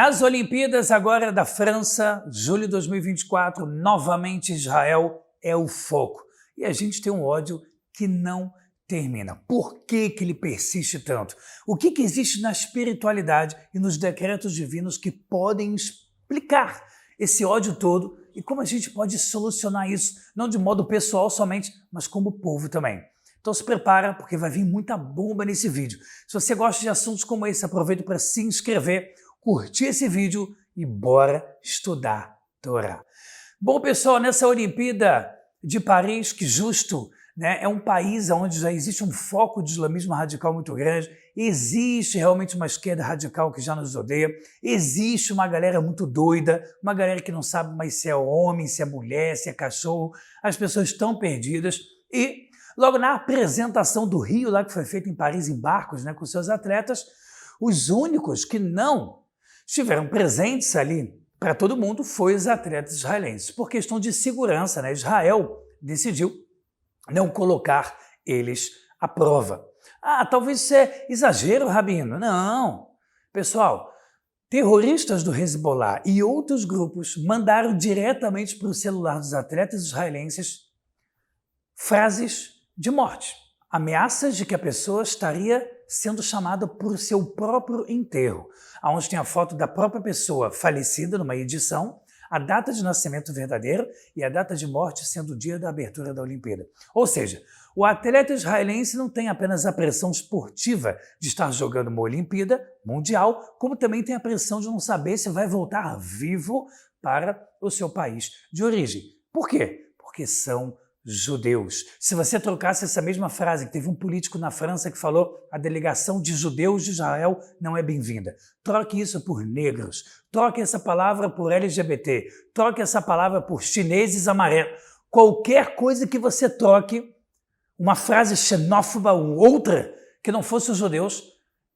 As Olimpíadas agora da França, julho de 2024, novamente Israel é o foco. E a gente tem um ódio que não termina. Por que ele persiste tanto? O que existe na espiritualidade e nos decretos divinos que podem explicar esse ódio todo e como a gente pode solucionar isso, não de modo pessoal somente, mas como povo também. Então se prepara, porque vai vir muita bomba nesse vídeo. Se você gosta de assuntos como esse, aproveita para se inscrever, curtir esse vídeo e bora estudar Torá. Bom, pessoal, nessa Olimpíada de Paris, que justo, né, é um país onde já existe um foco de islamismo radical muito grande, existe realmente uma esquerda radical que já nos odeia, existe uma galera muito doida, uma galera que não sabe mais se é homem, se é mulher, se é cachorro, as pessoas estão perdidas e logo na apresentação do Rio, lá que foi feita em Paris, em barcos, né, com seus atletas, os únicos que não estiveram presentes ali para todo mundo foi os atletas israelenses. Por questão de segurança, né, Israel decidiu não colocar eles à prova. Ah, talvez isso é exagero, Rabino. Não. Pessoal, terroristas do Hezbollah e outros grupos mandaram diretamente para o celular dos atletas israelenses frases de morte, ameaças de que a pessoa estaria sendo chamada por seu próprio enterro, onde tem a foto da própria pessoa falecida numa edição, a data de nascimento verdadeiro e a data de morte sendo o dia da abertura da Olimpíada. Ou seja, o atleta israelense não tem apenas a pressão esportiva de estar jogando uma Olimpíada mundial, como também tem a pressão de não saber se vai voltar vivo para o seu país de origem. Por quê? Porque são judeus. Se você trocasse essa mesma frase, que teve um político na França que falou a delegação de judeus de Israel não é bem-vinda. Troque isso por negros, troque essa palavra por LGBT, troque essa palavra por chineses amarelos. Qualquer coisa que você troque, uma frase xenófoba ou outra, que não fosse os judeus,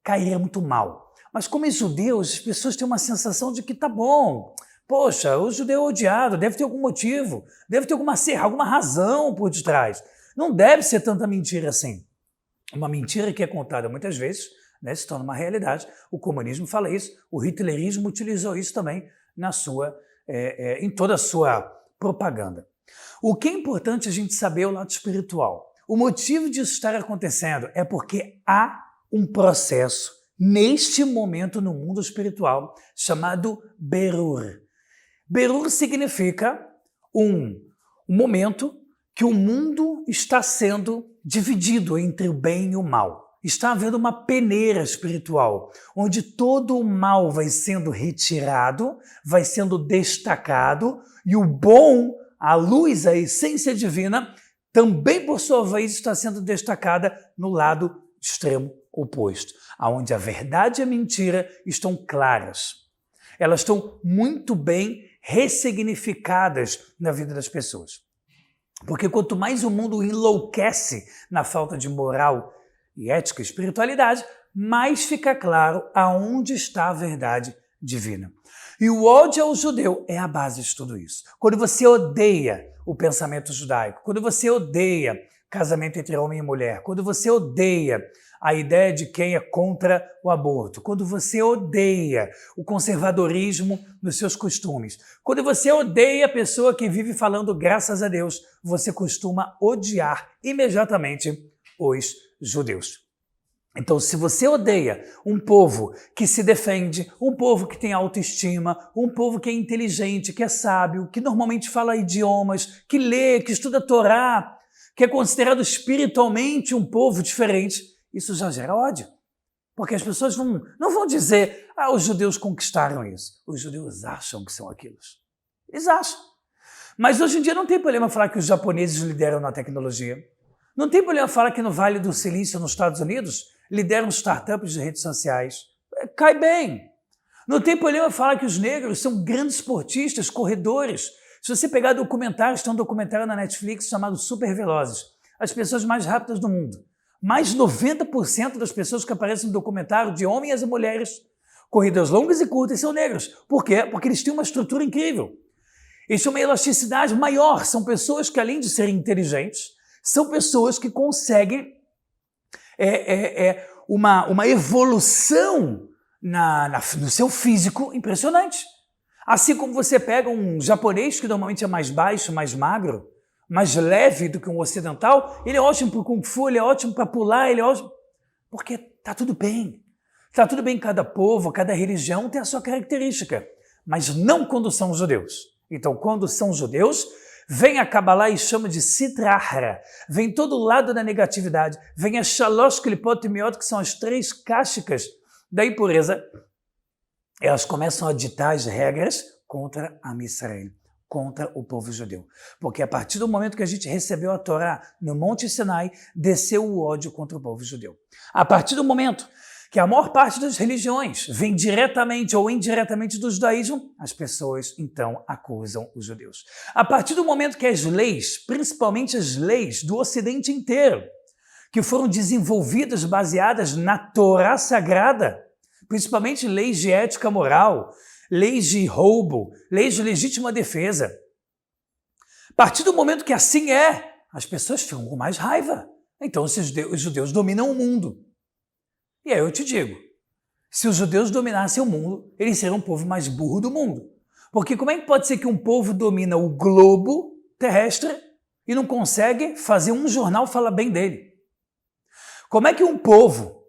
cairia muito mal. Mas como é judeus, as pessoas têm uma sensação de que tá bom. Poxa, o judeu é odiado, deve ter algum motivo, deve ter alguma razão por detrás. Não deve ser tanta mentira assim. Uma mentira que é contada muitas vezes, né, se torna uma realidade. O comunismo fala isso, o hitlerismo utilizou isso também em toda a sua propaganda. O que é importante a gente saber é o lado espiritual. O motivo disso estar acontecendo é porque há um processo neste momento no mundo espiritual chamado Berur. Berur significa um momento que o mundo está sendo dividido entre o bem e o mal. Está havendo uma peneira espiritual, onde todo o mal vai sendo retirado, vai sendo destacado, e o bom, a luz, a essência divina, também por sua vez está sendo destacada no lado extremo oposto, onde a verdade e a mentira estão claras. Elas estão muito bem ressignificadas na vida das pessoas. Porque quanto mais o mundo enlouquece na falta de moral e ética e espiritualidade, mais fica claro aonde está a verdade divina. E o ódio ao judeu é a base de tudo isso. Quando você odeia o pensamento judaico, quando você odeia casamento entre homem e mulher, quando você odeia a ideia de quem é contra o aborto, quando você odeia o conservadorismo nos seus costumes, quando você odeia a pessoa que vive falando graças a Deus, você costuma odiar imediatamente os judeus. Então, se você odeia um povo que se defende, um povo que tem autoestima, um povo que é inteligente, que é sábio, que normalmente fala idiomas, que lê, que estuda a Torá, que é considerado espiritualmente um povo diferente, isso já gera ódio. Porque as pessoas não vão dizer, os judeus conquistaram isso. Os judeus acham que são aquilo. Eles acham. Mas hoje em dia não tem problema falar que os japoneses lideram na tecnologia. Não tem problema falar que no Vale do Silício, nos Estados Unidos, lideram startups de redes sociais. Cai bem. Não tem problema falar que os negros são grandes esportistas, corredores. Se você pegar documentários, tem um documentário na Netflix chamado Super Velozes, as pessoas mais rápidas do mundo. Mais 90% das pessoas que aparecem no documentário, de homens e mulheres, corridas longas e curtas, são negros. Por quê? Porque eles têm uma estrutura incrível. Eles têm uma elasticidade maior. São pessoas que, além de serem inteligentes, são pessoas que conseguem uma evolução no seu físico impressionante. Assim como você pega um japonês, que normalmente é mais baixo, mais magro, mais leve do que um ocidental, ele é ótimo para o Kung Fu, ele é ótimo para pular, ele é ótimo... Porque tá tudo bem. Tá tudo bem, cada povo, cada religião tem a sua característica, mas não quando são judeus. Então, quando são judeus, vem a Kabbalah e chama de Sitra Achra, vem todo o lado da negatividade, vem a Shalosh Klipot Miot, que são as 3 castas da impureza, elas começam a ditar as regras contra a Israel, contra o povo judeu. Porque a partir do momento que a gente recebeu a Torá no Monte Sinai, desceu o ódio contra o povo judeu. A partir do momento que a maior parte das religiões vem diretamente ou indiretamente do judaísmo, as pessoas então acusam os judeus. A partir do momento que as leis, principalmente as leis do Ocidente inteiro, que foram desenvolvidas baseadas na Torá Sagrada, principalmente leis de ética moral, leis de roubo, leis de legítima defesa. A partir do momento que assim é, as pessoas ficam com mais raiva. Então os judeus dominam o mundo. E aí eu te digo, se os judeus dominassem o mundo, eles seriam o povo mais burro do mundo. Porque como é que pode ser que um povo domina o globo terrestre e não consegue fazer um jornal falar bem dele? Como é que um povo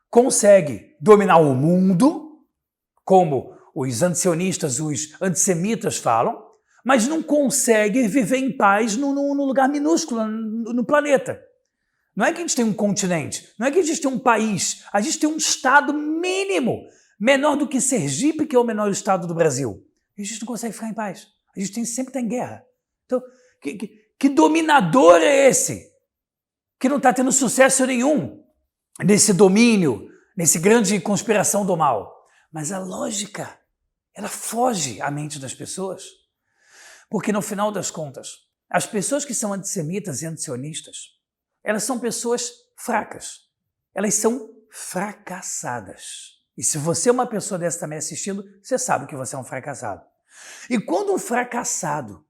consegue dominar o mundo, como os antisionistas, os antissemitas falam, mas não consegue viver em paz num lugar minúsculo no planeta? Não é que a gente tem um continente, não é que a gente tem um país, a gente tem um estado mínimo, menor do que Sergipe, que é o menor estado do Brasil. A gente não consegue ficar em paz. A gente sempre está em guerra. Então, que dominador é esse? Que não está tendo sucesso nenhum nesse domínio, nesse grande conspiração do mal. Mas a lógica, ela foge à mente das pessoas. Porque no final das contas, as pessoas que são antissemitas e antisionistas, elas são pessoas fracas. Elas são fracassadas. E se você é uma pessoa dessa também assistindo, você sabe que você é um fracassado. E quando um fracassado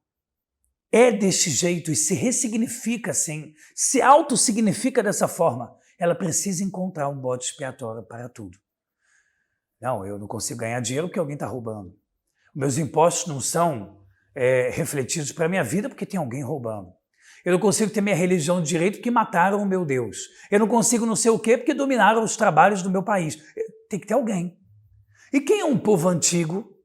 é desse jeito e se ressignifica assim, se autossignifica dessa forma, ela precisa encontrar um bode expiatório para tudo. Não, eu não consigo ganhar dinheiro porque alguém está roubando. Meus impostos não são refletidos para a minha vida porque tem alguém roubando. Eu não consigo ter minha religião de direito porque mataram o meu Deus. Eu não consigo não sei o quê porque dominaram os trabalhos do meu país. Tem que ter alguém. E quem é um povo antigo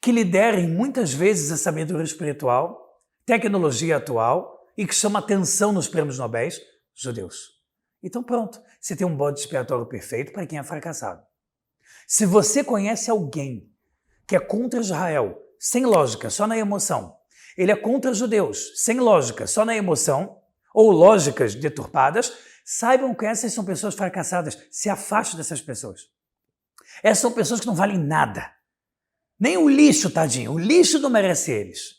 que lidera muitas vezes a sabedoria espiritual, tecnologia atual e que chama atenção nos prêmios Nobel? Judeus. Então pronto, você tem um bode expiatório perfeito para quem é fracassado. Se você conhece alguém que é contra Israel, sem lógica, só na emoção, ele é contra judeus, sem lógica, só na emoção, ou lógicas deturpadas, saibam que essas são pessoas fracassadas. Se afaste dessas pessoas. Essas são pessoas que não valem nada. Nem o lixo, tadinho. O lixo não merece eles.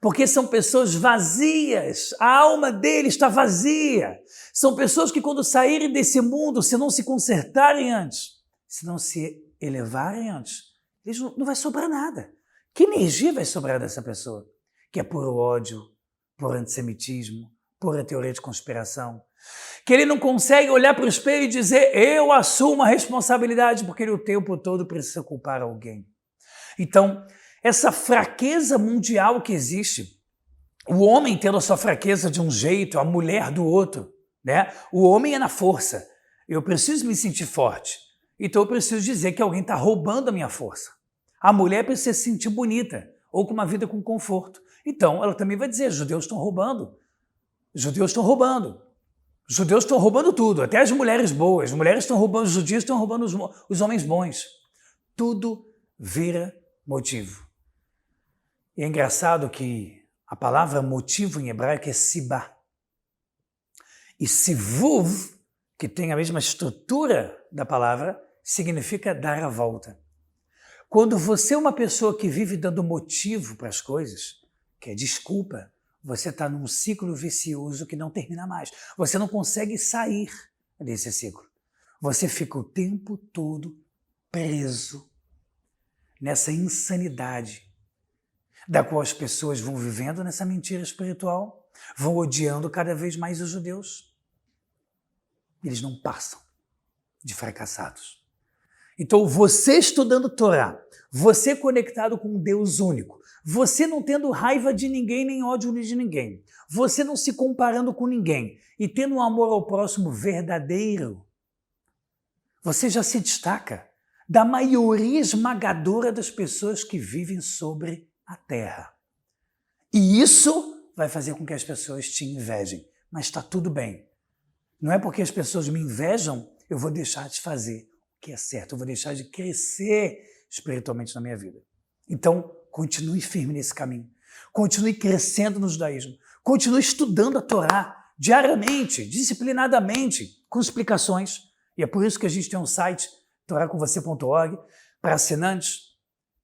Porque são pessoas vazias. A alma deles está vazia. São pessoas que quando saírem desse mundo, se não se consertarem antes, se não se elevarem antes, eles não vai sobrar nada. Que energia vai sobrar dessa pessoa? Que é por ódio, por antissemitismo, por teoria de conspiração. Que ele não consegue olhar para o espelho e dizer eu assumo a responsabilidade, porque ele o tempo todo precisa culpar alguém. Então, essa fraqueza mundial que existe, o homem tendo a sua fraqueza de um jeito, a mulher do outro, né? O homem é na força. Eu preciso me sentir forte. Então eu preciso dizer que alguém está roubando a minha força. A mulher precisa se sentir bonita ou com uma vida com conforto. Então ela também vai dizer, os judeus estão roubando. Os judeus estão roubando. Os judeus estão roubando tudo, até as mulheres boas. As mulheres estão roubando, os judeus estão roubando os homens bons. Tudo vira motivo. E é engraçado que a palavra motivo em hebraico é sibá. E sivuv, que tem a mesma estrutura da palavra, significa dar a volta. Quando você é uma pessoa que vive dando motivo para as coisas, que é desculpa, você está num ciclo vicioso que não termina mais. Você não consegue sair desse ciclo. Você fica o tempo todo preso nessa insanidade, da qual as pessoas vão vivendo nessa mentira espiritual, vão odiando cada vez mais os judeus. Eles não passam de fracassados. Então você estudando Torá, você conectado com um Deus único, você não tendo raiva de ninguém nem ódio de ninguém, você não se comparando com ninguém e tendo um amor ao próximo verdadeiro, você já se destaca da maioria esmagadora das pessoas que vivem sobre a terra. E isso vai fazer com que as pessoas te invejem. Mas está tudo bem. Não é porque as pessoas me invejam, eu vou deixar de fazer o que é certo, eu vou deixar de crescer espiritualmente na minha vida. Então, continue firme nesse caminho. Continue crescendo no judaísmo. Continue estudando a Torá diariamente, disciplinadamente, com explicações. E é por isso que a gente tem um site, toracomvocê.org, para assinantes.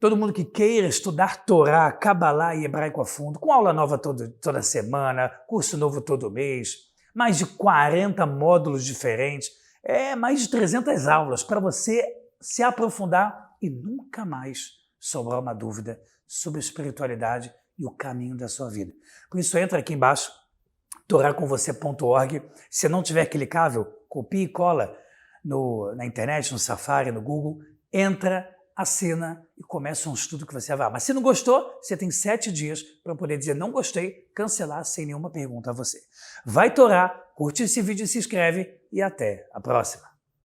Todo mundo que queira estudar Torá, Cabalá e hebraico a fundo, com aula nova toda semana, curso novo todo mês, mais de 40 módulos diferentes, mais de 300 aulas para você se aprofundar e nunca mais sobrar uma dúvida sobre a espiritualidade e o caminho da sua vida. Por isso, entra aqui embaixo, toracomvocê.org. Se não tiver clicável, copia e cola na internet, no Safari, no Google, entra, assina e começa um estudo que você vai. Mas se não gostou, você tem 7 dias para poder dizer não gostei, cancelar sem nenhuma pergunta a você. Vai Torá, curte esse vídeo, se inscreve e até a próxima.